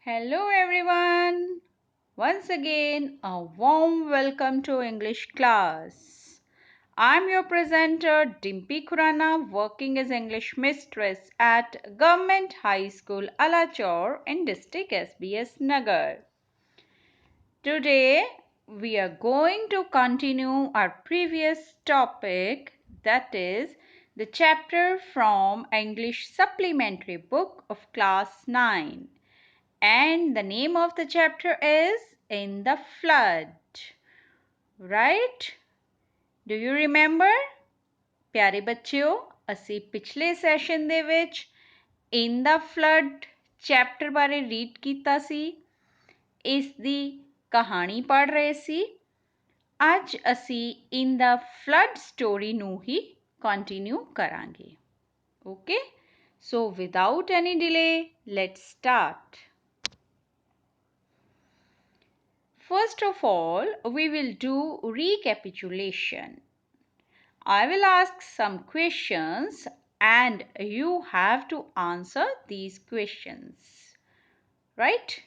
Hello everyone. Once again, a warm welcome to English class. I'm your presenter Dimpy Khurana, working as English Mistress at Government High School Alachor in district S.B.S. Nagar. Today, we are going to continue our previous topic, that is the chapter from English supplementary book of class 9. And the name of the chapter is In the Flood. Right? Do you remember? ਪਿਆਰੇ ਬੱਚਿਓ ਅਸੀਂ ਪਿਛਲੇ session ਦੇ ਵਿੱਚ In the Flood chapter ਬਾਰੇ read ਕੀਤਾ ਸੀ। ਇਸ ਦੀ ਕਹਾਣੀ ਪੜ੍ਹ ਰਹੇ ਸੀ। ਅੱਜ ਅਸੀਂ In the Flood ਸਟੋਰੀ ਨੂੰ ਹੀ ਕੰਟੀਨਿਊ ਕਰਾਂਗੇ। Okay? So without any delay, let's start. First of all, we will do recapitulation. I will ask some questions and you have to answer these questions. Right?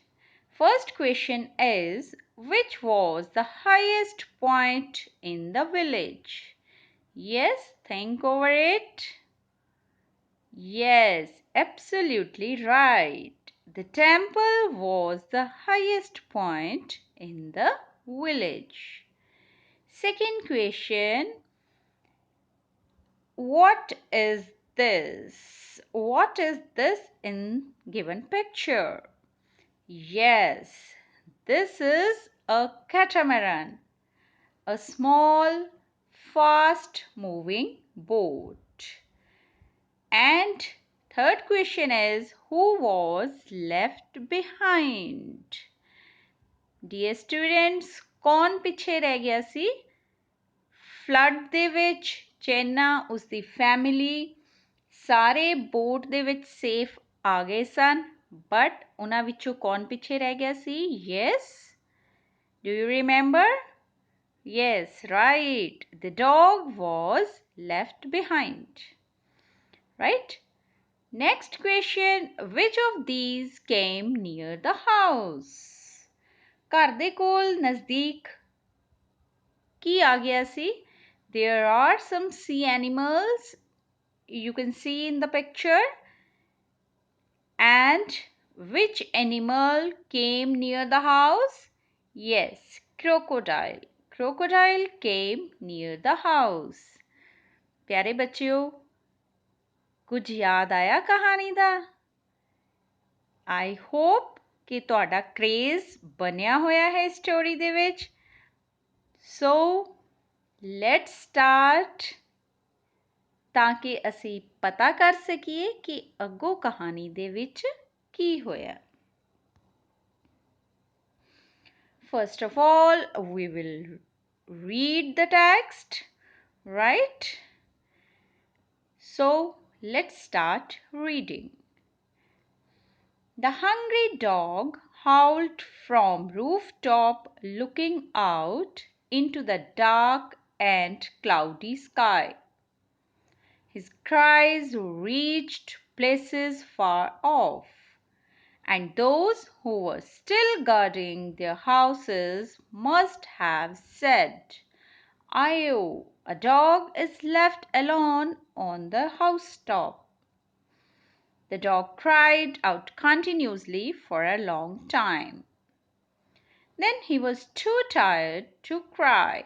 First question is, which was the highest point in the village? Yes, think over it. Yes, absolutely right. The temple was the highest point in the village. Second question, what is this? What is this in given picture? Yes, this is a catamaran, a small, fast moving boat. And third question is, who was left behind? Dear students, कौन पिछे रह गया सी? Flood ਦੇ ਵਿੱਚ ਚੈਨਾ ਉਸਦੀ family ਸਾਰੇ boat ਦੇ ਵਿੱਚ ਸੇਫ ਆ ਗਏ ਸਨ ਬਟ ਉਹਨਾਂ ਵਿੱਚੋਂ ਕੌਣ ਪਿੱਛੇ ਰਹਿ ਗਿਆ ਸੀ? Yes? Do you remember? Yes, right. The dog was left behind. Right? Next question, which of these came near the house? ਘਰ ਦੇ ਕੋਲ ਨਜ਼ਦੀਕ ਕੀ ਆ ਗਿਆ ਸੀ? There are some sea animals you can see in the picture. And which animal came near the house? Yes, crocodile. Crocodile came near the house. ਪਿਆਰੇ ਬੱਚਿਓ ਕੁਝ ਯਾਦ ਆਇਆ ਕਹਾਣੀ ਦਾ? I hope ਕਿ ਤੁਹਾਡਾ ਕ੍ਰੇਜ਼ ਬਣਿਆ ਹੋਇਆ ਹੈ ਸਟੋਰੀ ਦੇ ਵਿੱਚ। So let's start ਤਾਂ ਕਿ ਅਸੀਂ ਪਤਾ ਕਰ ਸਕੀਏ ਕਿ ਅੱਗੋਂ ਕਹਾਣੀ ਦੇ ਵਿੱਚ ਕੀ ਹੋਇਆ। First of all, we will read the text, right? So let's start reading. The hungry dog howled from rooftop looking out into the dark and cloudy sky. His cries reached places far off, and those who were still guarding their houses must have said, "Ayo, a dog is left alone on the housetop." The dog cried out continuously for a long time. Then he was too tired to cry.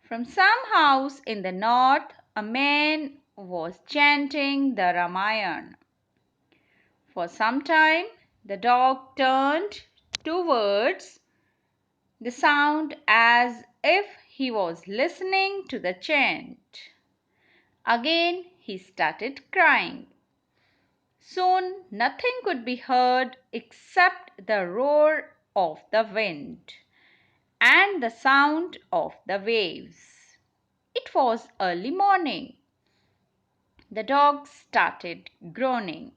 From some house in the north, a man was chanting the Ramayana. For some time, the dog turned towards the sound as if he was listening to the chant. Again, he started crying. Soon, nothing could be heard except the roar of the wind and the sound of the waves. It was early morning. The dog started groaning.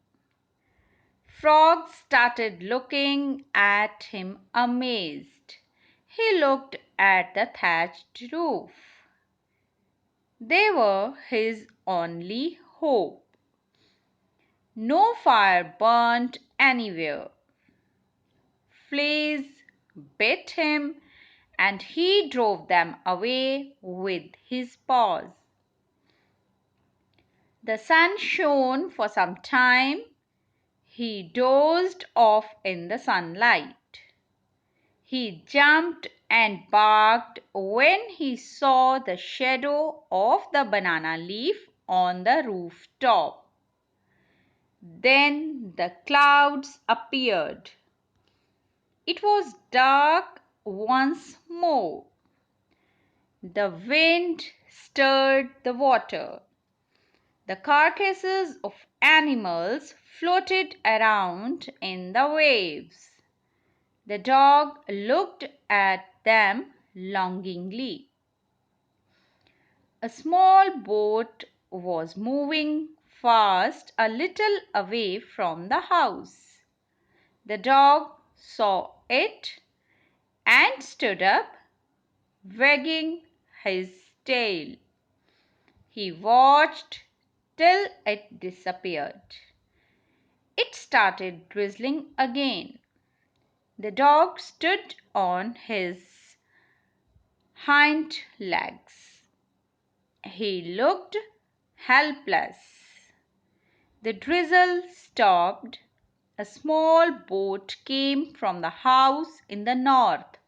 Frog started looking at him amazed. He looked at the thatched roof. They were his only hope. No fire burnt anywhere. fleas bit him, and he drove them away with his paws. The sun shone for some time. He dozed off in the sunlight. He jumped and barked when he saw the shadow of the banana leaf on the rooftop. Then the clouds appeared. It was dark once more. The wind stirred the water. The carcasses of animals floated around in the waves. The dog looked at them longingly. A small boat was moving fast a little away from the house. The dog saw it and stood up, wagging his tail. He watched till it disappeared. It started drizzling again. The dog stood on his hind legs. He looked helpless. The drizzle stopped. A small boat came from the house in the north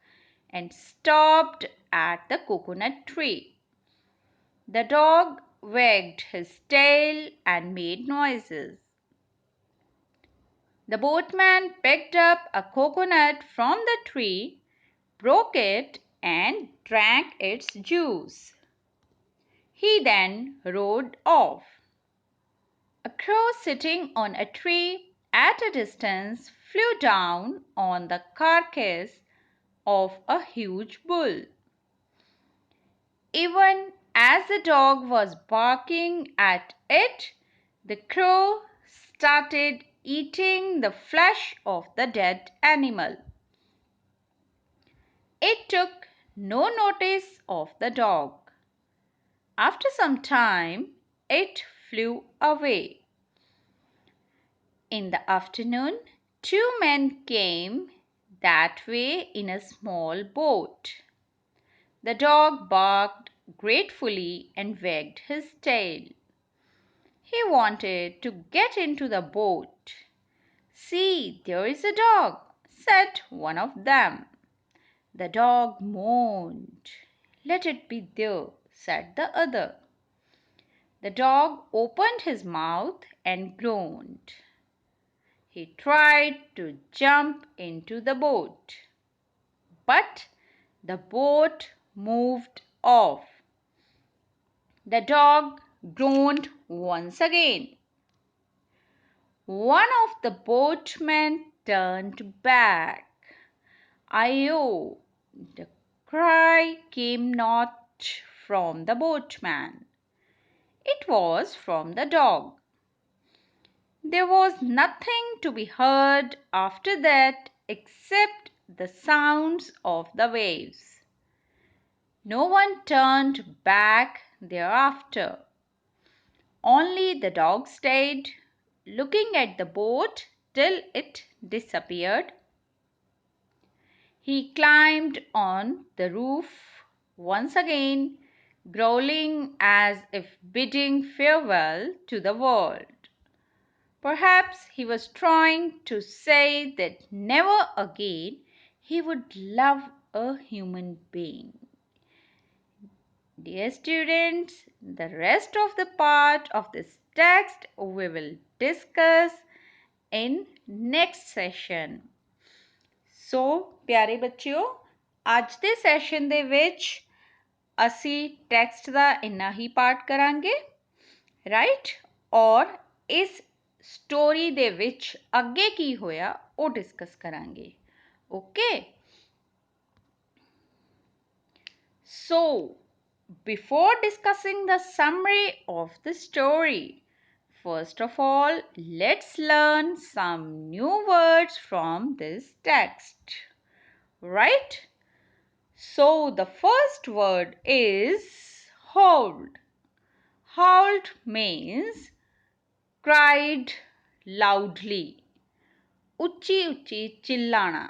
and stopped at the coconut tree. The dog wagged his tail and made noises. The boatman picked up a coconut from the tree, broke it, and drank its juice. He then rode off. A crow sitting on a tree at a distance flew down on the carcass of a huge bull. Even as the dog was barking at it, the crow started eating the flesh of the dead animal. It took no notice of the dog. After some time, it flew away. In the afternoon, two men came that way in a small boat. The dog barked gratefully and wagged his tail. He wanted to get into the boat. "See, there is a dog," said one of them. The dog moaned. "Let it be there," said the other. The dog opened his mouth and groaned. He tried to jump into the boat, but the boat moved off. The dog groaned once again. One of the boatmen turned back. "Ayo!" The cry came not from the boatman. It was from the dog. There was nothing to be heard after that except the sounds of the waves. No one turned back thereafter. Only the dog stayed, looking at the boat till it disappeared. He climbed on the roof once again, growling as if bidding farewell to the world. Perhaps he was trying to say that never again he would love a human being. Dear students, the rest of the part of this text we will discuss in next session. So, ਪਿਆਰੇ ਬੱਚਿਓ, ਅੱਜ ਦੇ session ਦੇ ਵਿੱਚ ਅਸੀਂ text ਦਾ ਇੰਨਾ ਹੀ part ਕਰਾਂਗੇ, right? ਔਰ ਇਸ ਸਟੋਰੀ ਦੇ ਵਿੱਚ ਅੱਗੇ ਕੀ ਹੋਇਆ ਉਹ ਡਿਸਕਸ ਕਰਾਂਗੇ, okay? So, before discussing the summary of the story, first of all, let's learn some new words from this text, right? So, the first word is howled. Howled means cried loudly. Uchi uchi chillana.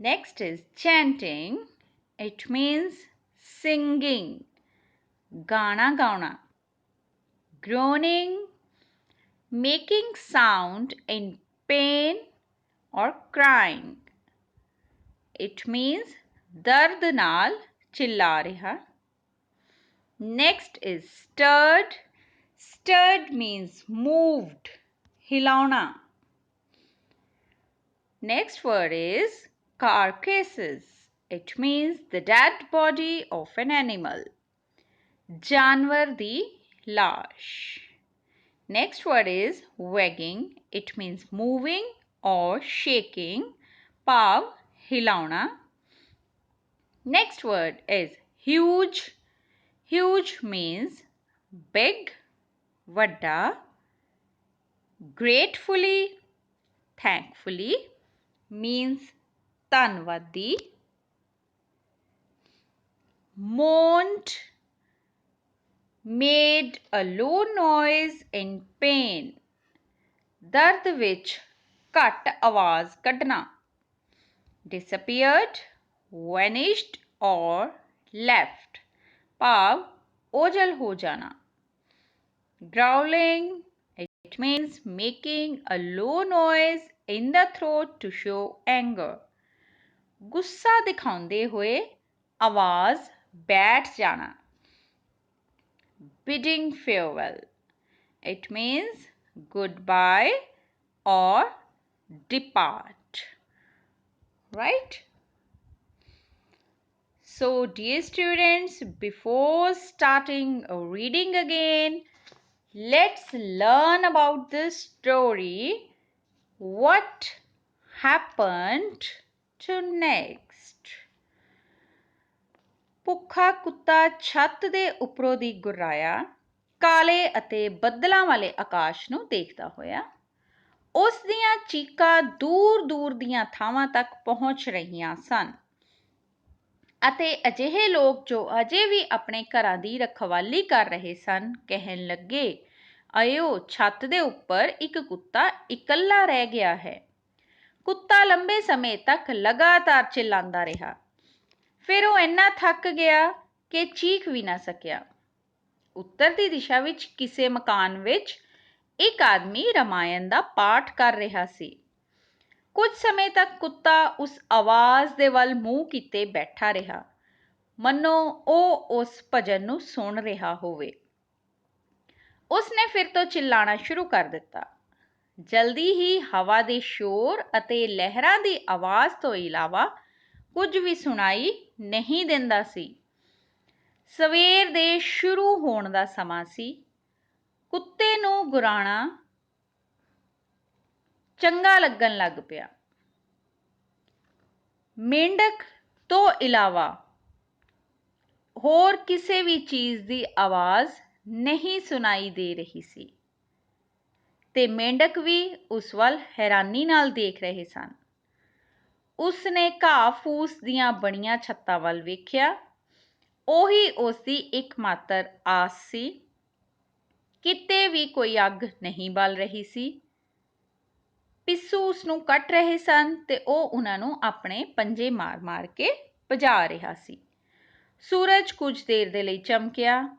Next is chanting. It means singing, गाना गाना. Groaning, making sound in pain or crying. It means दर्द नाल चिल्ला रहा. Next is stirred. Stirred means moved, हिलाना. Next word is carcasses. It means the dead body of an animal. जानवर दी लाश. Next word is wagging. It means moving or shaking. भाव हिलाना. Next word is huge. Huge means big, ਵੱਡਾ. Gratefully, thankfully means ਧੰਨਵਾਦੀ. Moaned, made a low noise in pain. ਦਰਦ ਵਿੱਚ ਘੱਟ ਆਵਾਜ਼ ਕੱਢਣਾ. Disappeared, vanished or left. ਭਾਵ ਓਝਲ ਹੋ ਜਾਣਾ. Growling, it means making a low noise in the throat to show anger. ਗੁੱਸਾ ਦਿਖਾਉਂਦੇ ਹੋਏ ਆਵਾਜ਼ ਬੈਠ ਜਾਣਾ. Bidding farewell. It means goodbye or depart. Right? So, dear students, before starting reading again, let's learn about this story. What happened to next? ਭੁੱਖਾ ਕੁੱਤਾ ਛੱਤ ਦੇ ਉੱਪਰੋਂ ਦੀ ਗੁਰਾਇਆ ਕਾਲੇ ਅਤੇ ਬੱਦਲਾਂ ਵਾਲੇ ਆਕਾਸ਼ ਨੂੰ ਦੇਖਦਾ ਹੋਇਆ। ਉਸ ਦੀਆਂ ਚੀਕਾਂ ਦੂਰ ਦੂਰ ਦੀਆਂ ਥਾਵਾਂ ਤੱਕ ਪਹੁੰਚ ਰਹੀਆਂ ਸਨ ਅਤੇ ਅਜਿਹੇ ਲੋਕ ਜੋ ਅਜੇ ਵੀ ਆਪਣੇ ਘਰਾਂ ਦੀ ਰਖਵਾਲੀ ਕਰ ਰਹੇ ਸਨ ਕਹਿਣ ਲੱਗੇ, ਆਇਓ ਛੱਤ ਦੇ ਉੱਪਰ ਇੱਕ ਕੁੱਤਾ ਇਕੱਲਾ ਰਹਿ ਗਿਆ ਹੈ। ਕੁੱਤਾ ਲੰਬੇ ਸਮੇਂ ਤੱਕ ਲਗਾਤਾਰ ਚਿল্ਲਾਉਂਦਾ ਰਿਹਾ। ਫਿਰ ਉਹ ਇੰਨਾ ਥੱਕ ਗਿਆ ਕਿ ਚੀਖ ਵੀ ਨਾ ਸਕਿਆ। ਉੱਤਰ ਦੀ ਦਿਸ਼ਾ ਵਿੱਚ ਕਿਸੇ ਮਕਾਨ ਵਿੱਚ ਇੱਕ ਆਦਮੀ ਰਾਮਾਇਣ ਦਾ ਪਾਠ ਕਰ ਰਿਹਾ ਸੀ। ਕੁਝ ਸਮੇਂ ਤੱਕ ਕੁੱਤਾ ਉਸ ਆਵਾਜ਼ ਦੇ ਵੱਲ ਮੂੰਹ ਕੀਤੇ ਬੈਠਾ ਰਿਹਾ, ਮੰਨੋ ਉਹ ਉਸ ਭਜਨ ਨੂੰ ਸੁਣ ਰਿਹਾ ਹੋਵੇ। ਉਸਨੇ ਫਿਰ ਤੋਂ ਚਿল্ਲਾਣਾ ਸ਼ੁਰੂ ਕਰ ਦਿੱਤਾ। ਜਲਦੀ ਹੀ ਹਵਾ ਦੇ ਸ਼ੋਰ ਅਤੇ ਲਹਿਰਾਂ ਦੀ ਆਵਾਜ਼ ਤੋਂ ਇਲਾਵਾ ਕੁਝ ਵੀ ਸੁਣਾਈ ਨਹੀਂ ਦਿੰਦਾ ਸੀ। ਸਵੇਰ ਦੇ ਸ਼ੁਰੂ ਹੋਣ ਦਾ ਸਮਾਂ ਸੀ। ਕੁੱਤੇ ਨੂੰ ਗੁਰਾਣਾ ਚੰਗਾ ਲੱਗਣ ਲੱਗ ਪਿਆ। ਮੇਂਢਕ ਤੋਂ ਇਲਾਵਾ ਹੋਰ ਕਿਸੇ ਵੀ ਚੀਜ਼ ਦੀ ਆਵਾਜ਼ ਨਹੀਂ ਸੁਣਾਈ ਦੇ ਰਹੀ ਸੀ ਤੇ ਮੇਂਢਕ ਵੀ ਉਸ ਵੱਲ ਹੈਰਾਨੀ ਨਾਲ ਦੇਖ ਰਹੇ ਸਨ। ਉਸਨੇ ਘਾਹ ਫੂਸ ਦੀਆਂ ਬਣੀਆਂ ਛੱਤਾਂ ਵੱਲ ਵੇਖਿਆ। ਉਹੀ ਉਸਦੀ ਇੱਕਮਾਤਰ ਆਸ ਸੀ। ਕਿਤੇ ਵੀ ਕੋਈ ਅੱਗ ਨਹੀਂ ਬਲ ਰਹੀ ਸੀ। ਪਿੱਸੂ ਉਸਨੂੰ ਕੱਟ ਰਹੇ ਸਨ ਤੇ ਉਹ ਉਹਨਾਂ ਨੂੰ ਆਪਣੇ ਪੰਜੇ ਮਾਰ-ਮਾਰ ਕੇ ਭਜਾ ਰਿਹਾ ਸੀ। ਸੂਰਜ ਕੁਝ ਦੇਰ ਦੇ ਲਈ ਚਮਕਿਆ।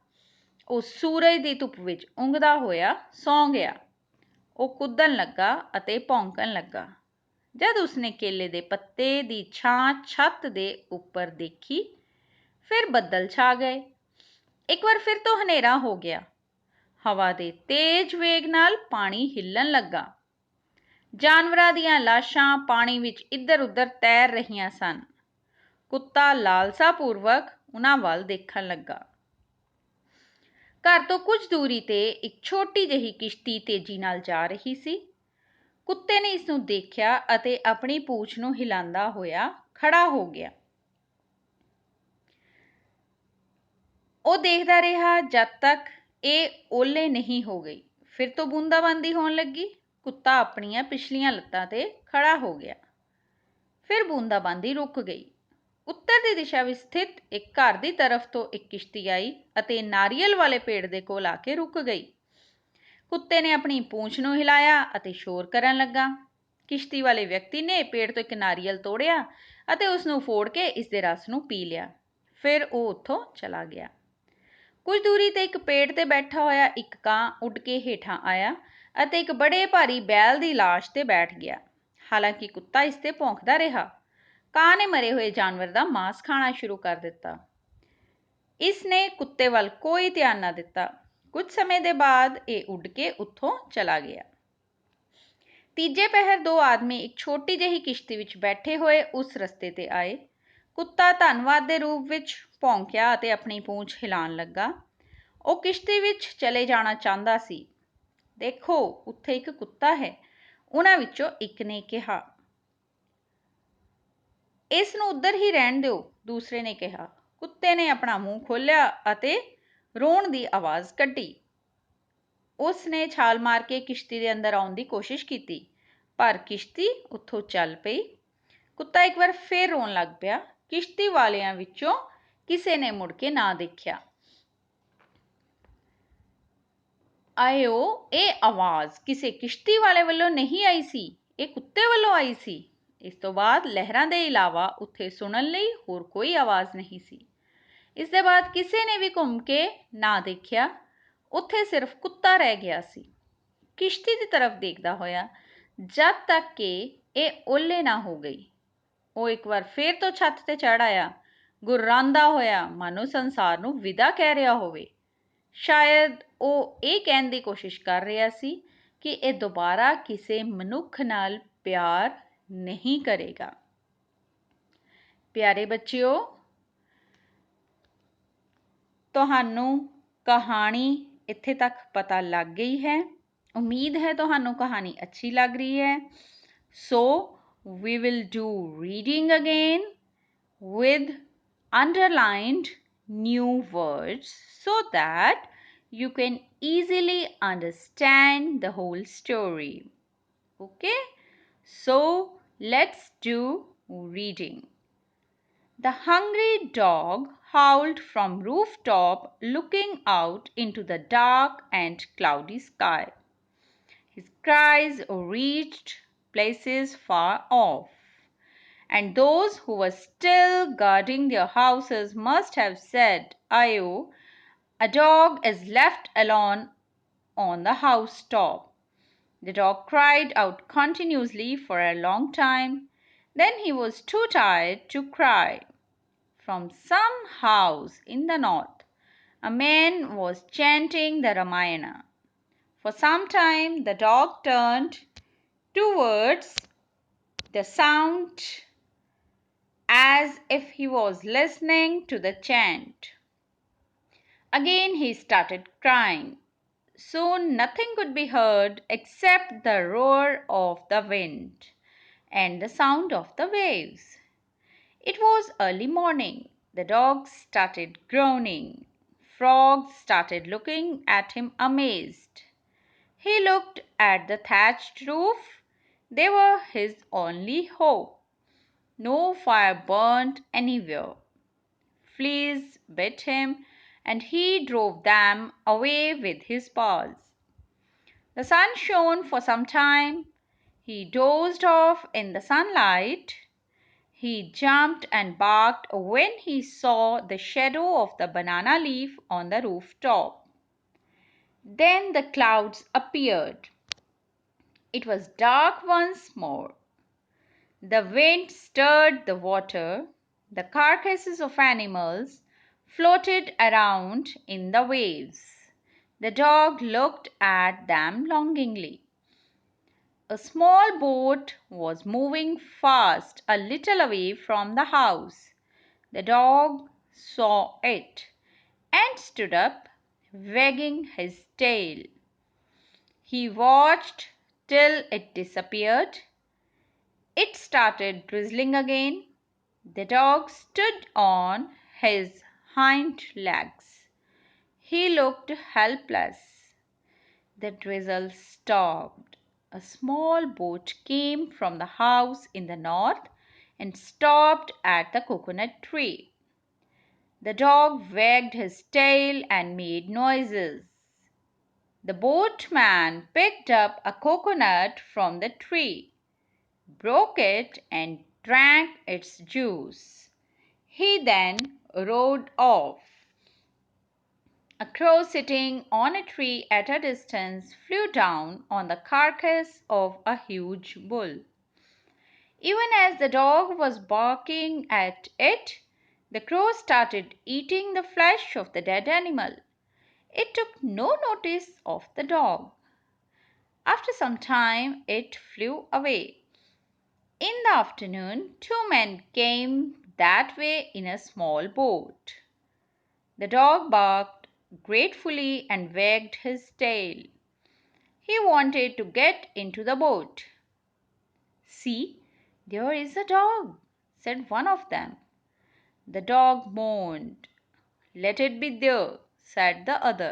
ਉਹ ਸੂਰਜ ਦੀ ਧੁੱਪ ਵਿੱਚ ਉਂਘਦਾ ਹੋਇਆ ਸੌਂ ਗਿਆ। ਉਹ ਕੁੱਦਣ ਲੱਗਾ ਅਤੇ ਭੌਂਕਣ ਲੱਗਾ। ਜਦ ਉਸਨੇ ਕੇਲੇ ਦੇ ਪੱਤੇ ਦੀ ਛਾਂ ਛੱਤ ਦੇ ਉੱਪਰ ਦੇਖੀ, ਫਿਰ ਬੱਦਲ ਛਾ ਗਏ। ਇੱਕ ਵਾਰ ਫਿਰ ਤੋਂ ਹਨੇਰਾ ਹੋ ਗਿਆ। ਹਵਾ ਦੇ ਤੇਜ਼ ਵੇਗ ਨਾਲ ਪਾਣੀ ਹਿੱਲਣ ਲੱਗਾ। ਜਾਨਵਰਾਂ ਦੀਆਂ ਲਾਸ਼ਾਂ ਪਾਣੀ ਵਿੱਚ ਇੱਧਰ-ਉੱਧਰ ਤੈਰ ਰਹੀਆਂ ਸਨ। ਕੁੱਤਾ ਲਾਲਸਾਪੂਰਵਕ ਉਹਨਾਂ ਵੱਲ ਦੇਖਣ ਲੱਗਾ। ਘਰ ਤੋਂ ਕੁਝ ਦੂਰੀ ਤੇ ਇੱਕ ਛੋਟੀ ਜਿਹੀ ਕਿਸ਼ਤੀ ਤੇਜ਼ੀ ਨਾਲ ਜਾ ਰਹੀ ਸੀ। ਕੁੱਤੇ ਨੇ ਇਸ ਨੂੰ ਦੇਖਿਆ ਅਤੇ ਆਪਣੀ ਪੂਛ ਨੂੰ ਹਿਲਾਉਂਦਾ ਹੋਇਆ ਖੜਾ ਹੋ ਗਿਆ। ਉਹ ਦੇਖਦਾ ਰਿਹਾ ਜਦ ਤੱਕ ਇਹ ਓਲੇ ਨਹੀਂ ਹੋ ਗਈ। ਫਿਰ ਤੋਂ ਬੂੰਦਾਬਾਂਦੀ ਹੋਣ ਲੱਗੀ। ਕੁੱਤਾ ਆਪਣੀਆਂ ਪਿਛਲੀਆਂ ਲੱਤਾਂ ਤੇ ਖੜਾ ਹੋ ਗਿਆ। ਫਿਰ ਬੂੰਦਾਬਾਂਦੀ ਰੁਕ ਗਈ। ਉੱਤਰ ਦੀ ਦਿਸ਼ਾ ਵਿੱਚ ਸਥਿਤ ਇੱਕ ਘਰ ਦੀ ਤਰਫ ਤੋਂ ਇੱਕ ਕਿਸ਼ਤੀ ਆਈ ਅਤੇ ਨਾਰੀਅਲ ਵਾਲੇ ਪੇੜ ਦੇ ਕੋਲ ਆ ਕੇ ਰੁਕ ਗਈ। ਕੁੱਤੇ ਨੇ ਆਪਣੀ ਪੂੰਛ ਨੂੰ ਹਿਲਾਇਆ ਅਤੇ ਸ਼ੋਰ ਕਰਨ ਲੱਗਾ। ਕਿਸ਼ਤੀ ਵਾਲੇ ਵਿਅਕਤੀ ਨੇ ਪੇੜ ਤੋਂ ਇੱਕ ਨਾਰੀਅਲ ਤੋੜਿਆ ਅਤੇ ਉਸ ਨੂੰ ਫੋੜ ਕੇ ਇਸ ਦੇ ਰਸ ਨੂੰ ਪੀ ਲਿਆ। ਫਿਰ ਉਹ ਉੱਥੋਂ ਚਲਾ ਗਿਆ। ਕੁਝ ਦੂਰੀ 'ਤੇ ਇੱਕ ਪੇੜ 'ਤੇ ਬੈਠਾ ਹੋਇਆ ਇੱਕ ਕਾਂ ਉੱਡ ਕੇ ਹੇਠਾਂ ਆਇਆ ਅਤੇ ਇੱਕ ਬੜੇ ਭਾਰੀ ਬੈਲ ਦੀ ਲਾਸ਼ 'ਤੇ ਬੈਠ ਗਿਆ। ਹਾਲਾਂਕਿ ਕੁੱਤਾ ਇਸ 'ਤੇ ਭੌਂਕਦਾ ਰਿਹਾ। ਕਾਂ ਨੇ ਮਰੇ ਹੋਏ ਜਾਨਵਰ ਦਾ ਮਾंस ਖਾਣਾ ਸ਼ੁਰੂ ਕਰ ਦਿੱਤਾ। ਇਸ ਨੇ ਕੁੱਤੇ ਵੱਲ ਕੋਈ ਧਿਆਨ ਨਾ ਦਿੱਤਾ। ਕੁਝ ਸਮੇਂ ਦੇ ਬਾਅਦ ਇਹ ਉੱਡ ਕੇ ਉੱਥੋਂ ਚਲਾ ਗਿਆ। ਤੀਜੇ ਪਹਿਰ ਦੋ ਆਦਮੀ ਇੱਕ ਛੋਟੀ ਜਿਹੀ ਕਿਸ਼ਤੀ ਵਿੱਚ ਬੈਠੇ ਹੋਏ ਉਸ ਰਸਤੇ 'ਤੇ ਆਏ। ਕੁੱਤਾ ਧੰਨਵਾਦ ਦੇ ਰੂਪ ਵਿੱਚ ਭੌਂਕਿਆ ਅਤੇ ਆਪਣੀ ਪੂੰਛ ਹਿਲਾਉਣ ਲੱਗਾ। ਉਹ ਕਿਸ਼ਤੀ ਵਿੱਚ ਚਲੇ ਜਾਣਾ ਚਾਹੁੰਦਾ ਸੀ। ਦੇਖੋ, ਉੱਥੇ ਇੱਕ ਕੁੱਤਾ ਹੈ, ਉਹਨਾਂ ਵਿੱਚੋਂ ਇੱਕ ਨੇ ਕਿਹਾ। ਇਸ ਨੂੰ ਉੱਧਰ ਹੀ ਰਹਿਣ ਦਿਓ, ਦੂਸਰੇ ਨੇ ਕਿਹਾ। ਕੁੱਤੇ ਨੇ ਆਪਣਾ ਮੂੰਹ ਖੋਲ੍ਹਿਆ ਅਤੇ ਰੋਣ ਦੀ ਆਵਾਜ਼ ਕੱਢੀ। ਉਸ ਨੇ ਛਾਲ ਮਾਰ ਕੇ ਕਿਸ਼ਤੀ ਦੇ ਅੰਦਰ ਆਉਣ ਦੀ ਕੋਸ਼ਿਸ਼ ਕੀਤੀ, ਪਰ ਕਿਸ਼ਤੀ ਉੱਥੋਂ ਚੱਲ ਪਈ। ਕੁੱਤਾ ਇੱਕ ਵਾਰ ਫਿਰ ਰੋਣ ਲੱਗ ਪਿਆ। ਕਿਸ਼ਤੀ ਵਾਲਿਆਂ ਵਿੱਚੋਂ ਕਿਸੇ ਨੇ ਮੁੜ ਕੇ ਨਾ ਦੇਖਿਆ। ਆਇਓ, ਇਹ ਆਵਾਜ਼ ਕਿਸੇ ਕਿਸ਼ਤੀ ਵਾਲੇ ਵੱਲੋਂ ਨਹੀਂ ਆਈ ਸੀ, ਇਹ ਕੁੱਤੇ ਵੱਲੋਂ ਆਈ ਸੀ। ਇਸ ਤੋਂ ਬਾਅਦ ਲਹਿਰਾਂ ਦੇ ਇਲਾਵਾ ਉੱਥੇ ਸੁਣਨ ਲਈ ਹੋਰ ਕੋਈ ਆਵਾਜ਼ ਨਹੀਂ ਸੀ। ਇਸ ਦੇ ਬਾਅਦ ਕਿਸੇ ਨੇ ਵੀ ਘੁੰਮ ਕੇ ਨਾ ਦੇਖਿਆ। ਉੱਥੇ ਸਿਰਫ ਕੁੱਤਾ ਰਹਿ ਗਿਆ ਸੀ, ਕਿਸ਼ਤੀ ਦੀ ਤਰਫ ਦੇਖਦਾ ਹੋਇਆ, ਜਦ ਤੱਕ ਕਿ ਇਹ ਓਹਲੇ ਨਾ ਹੋ ਗਈ। ਉਹ ਇੱਕ ਵਾਰ ਫੇਰ ਤੋਂ ਛੱਤ 'ਤੇ ਚੜ੍ਹ ਆਇਆ, ਗੁਰਰਾਉਂਦਾ ਹੋਇਆ, ਮਾਨੋ ਸੰਸਾਰ ਨੂੰ ਵਿਦਾ ਕਹਿ ਰਿਹਾ ਹੋਵੇ। ਸ਼ਾਇਦ ਉਹ ਇਹ ਕਹਿਣ ਦੀ ਕੋਸ਼ਿਸ਼ ਕਰ ਰਿਹਾ ਸੀ ਕਿ ਇਹ ਦੁਬਾਰਾ ਕਿਸੇ ਮਨੁੱਖ ਨਾਲ ਪਿਆਰ ਨਹੀਂ ਕਰੇਗਾ। ਪਿਆਰੇ ਬੱਚਿਓ, ਤੁਹਾਨੂੰ ਕਹਾਣੀ ਇੱਥੇ ਤੱਕ ਪਤਾ ਲੱਗ ਗਈ ਹੈ। ਉਮੀਦ ਹੈ ਤੁਹਾਨੂੰ ਕਹਾਣੀ ਅੱਛੀ ਲੱਗ ਰਹੀ ਹੈ। So we will do reading again with underlined new words so that you can easily understand the whole story. Okay? So let's do reading. The hungry dog howled from rooftop, looking out into the dark and cloudy sky. His cries reached places far off, and those who were still guarding their houses must have said, "Ayo, a dog is left alone on the housetop." The dog cried out continuously for a long time. Then he was too tired to cry. From some house in the north, a man was chanting the Ramayana. For some time, the dog turned towards the sound as if he was listening to the chant. Again he started crying. Soon nothing could be heard except the roar of the wind and the sound of the waves. It was early morning. The dog started groaning. Frogs started looking at him amazed. He looked at the thatched roof. They were his only hope. No fire burnt anywhere. Fleas bit him, and he drove them away with his paws. The sun shone for some time. He dozed off in the sunlight. He jumped and barked when he saw the shadow of the banana leaf on the rooftop. Then the clouds appeared. It was dark once more. The wind stirred the water. The carcasses of animals floated around in the waves. The dog looked at them longingly. A small boat was moving fast a little away from the house. The dog saw it and stood up, wagging his tail. He watched till it disappeared. It started drizzling again. The dog stood on his hind legs. He looked helpless. The drizzle stopped. A small boat came from the house in the north and stopped at the coconut tree. The dog wagged his tail and made noises. The boatman picked up a coconut from the tree, broke it, and drank its juice. He then rode off. A crow sitting on a tree at a distance flew down on the carcass of a huge bull. Even as the dog was barking at it, the crow started eating the flesh of the dead animal. It took no notice of the dog. After some time, it flew away. In the afternoon, two men came that way in a small boat. The dog barked gratefully and wagged his tail. He wanted to get into the boat. "See, there is a dog," said one of them. The dog moaned. "Let it be there," said the other.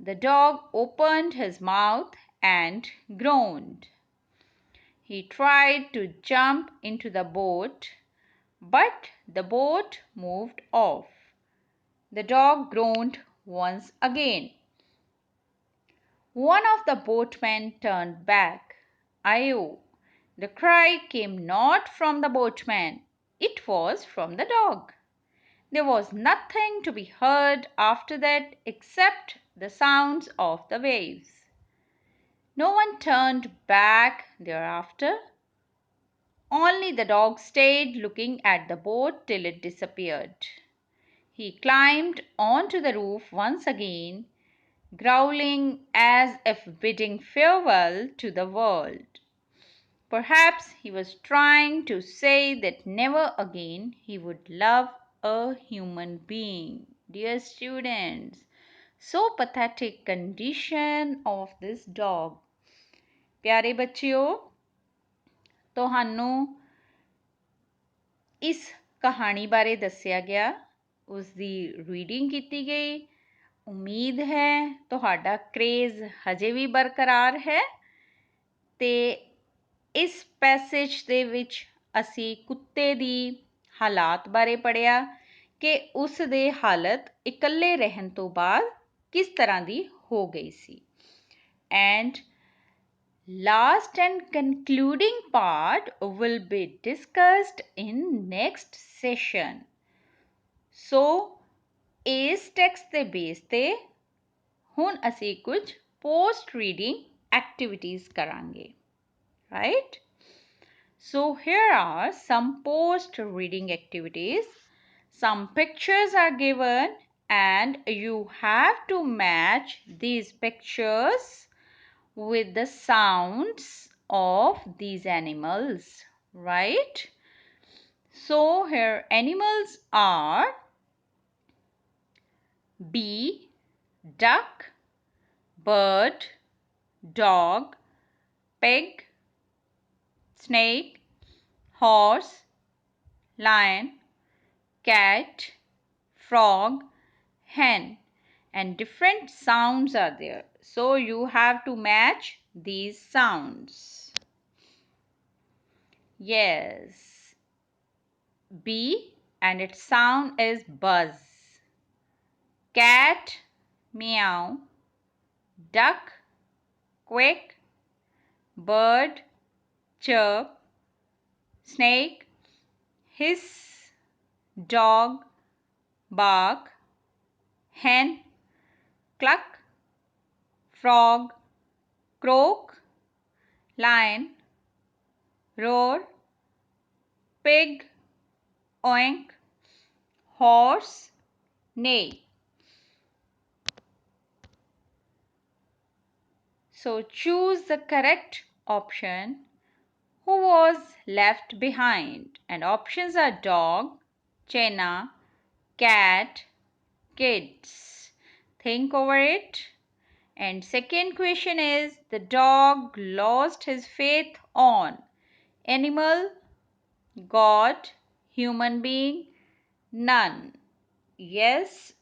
The dog opened his mouth and groaned. He tried to jump into the boat, but the boat moved off. The dog groaned once again. One of the boatmen turned back. Ayo! The cry came not from the boatman, it was from the dog. There was nothing to be heard after that except the sounds of the waves. No one turned back thereafter. Only the dog stayed looking at the boat till it disappeared. He climbed onto the roof once again, growling as if bidding farewell to the world. Perhaps he was trying to say that never again he would love a human being. Dear students, so pathetic condition of this dog. प्यारे बच्चों, ਤੁਹਾਨੂੰ ਇਸ ਕਹਾਣੀ ਬਾਰੇ ਦੱਸਿਆ ਗਿਆ, ਉਸ ਦੀ reading ਕੀਤੀ ਗਈ। ਉਮੀਦ ਹੈ ਤੁਹਾਡਾ ਕ੍ਰੇਜ਼ ਹਜੇ ਵੀ ਬਰਕਰਾਰ ਹੈ ਤੇ ਇਸ ਪੈਸੇਜ ਦੇ ਵਿੱਚ ਅਸੀਂ ਕੁੱਤੇ ਦੀ ਹਾਲਾਤ ਬਾਰੇ ਪੜ੍ਹਿਆ ਕਿ ਉਸ ਦੇ ਹਾਲਤ ਇਕੱਲੇ ਰਹਿਣ ਤੋਂ ਬਾਅਦ ਕਿਸ ਤਰ੍ਹਾਂ ਦੀ ਹੋ ਗਈ ਸੀ। And last and concluding part will be discussed in next session. So, ਇਸ ਟੈਕਸਟ ਦੇ ਬੇਸ ਤੇ ਹੁਣ ਅਸੀਂ ਕੁਝ post reading activities ਕਰਾਂਗੇ, right? So here are some post reading activities. Some pictures are given and you have to match these pictures with the sounds of these animals, right? So here animals are bee, duck, bird, dog, pig, snake, horse, lion, cat, frog, hen, and different sounds are there. So you have to match these sounds. Yes. Bee and its sound is buzz. Cat, meow. Duck, quack. Bird, chirp. Snake, hiss. Dog, bark. Hen, cluck. Frog, croak. Lion, roar. Pig, oink. Horse, neigh. So choose the correct option. Who was left behind? And options are dog, chena, cat, kids. Think over it. And second question is, the dog lost his faith on animal, God, human being, none. Yes.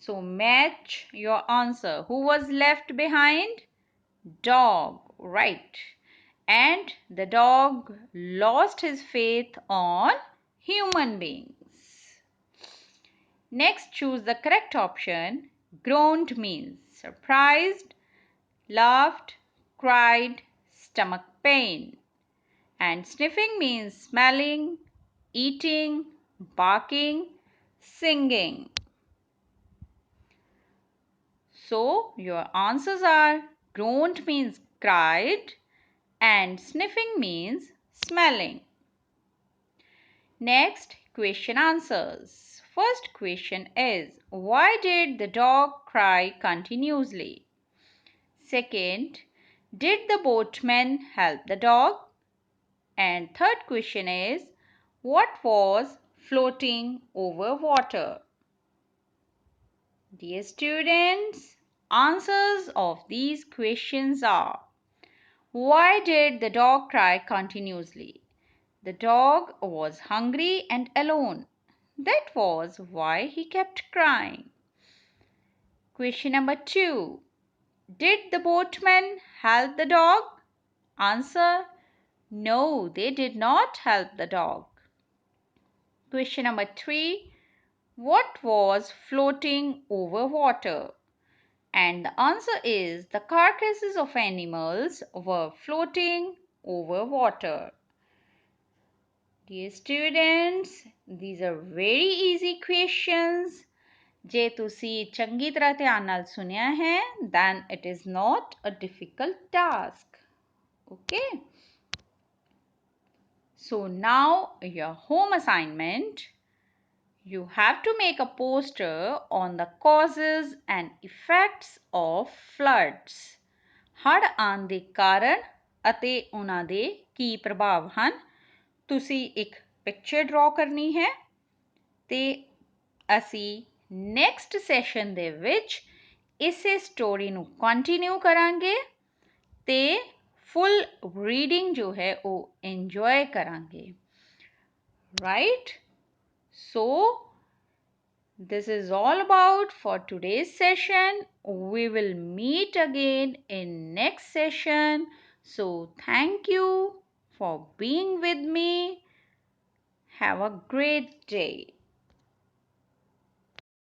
So match your answer. Who was left behind? Dog, right. And the dog lost his faith on human beings. Next, choose the correct option. Groaned means surprised, laughed, cried, stomach pain. And sniffing means smelling, eating, barking, singing. So your answers are groaned means cried and sniffing means smelling. Next, question answers. First question is, why did the dog cry continuously? Second, did the boatman help the dog? And third question is, what was floating over water? Dear students, answers of these questions are, why did the dog cry continuously? The dog was hungry and alone. That was why he kept crying. Question number 2. Did the boatman help the dog? Answer, no, they did not help the dog. Question number 3. What was floating over water? And the answer is the carcasses of animals were floating over water. Dear students, these are very easy questions. ਜੇ ਤੁਸੀਂ ਚੰਗੀ ਤਰ੍ਹਾਂ ਧਿਆਨ ਨਾਲ ਸੁਣਿਆ ਹੈ, then it is not a difficult task. Okay? So now your home assignment. You have to make a poster on the causes and effects of floods. ਹੜ੍ਹ ਆਉਣ ਦੇ ਕਾਰਨ ਅਤੇ ਉਹਨਾਂ ਦੇ ਕੀ ਪ੍ਰਭਾਵ ਹਨ। ਤੁਸੀਂ ਇੱਕ ਪਿਕਚਰ ਡਰਾ ਕਰਨੀ ਹੈ ਤੇ ਅਸੀਂ ਨੈਕਸਟ ਸੈਸ਼ਨ ਦੇ ਵਿੱਚ ਇਸੇ ਸਟੋਰੀ ਨੂੰ ਕੰਟੀਨਿਊ ਕਰਾਂਗੇ ਤੇ ਫੁੱਲ ਰੀਡਿੰਗ ਜੋ ਹੈ ਉਹ ਇੰਜੋਏ ਕਰਾਂਗੇ। Right? So, this is all about for today's session. We will meet again in next session. So, thank you for being with me. Have a great day.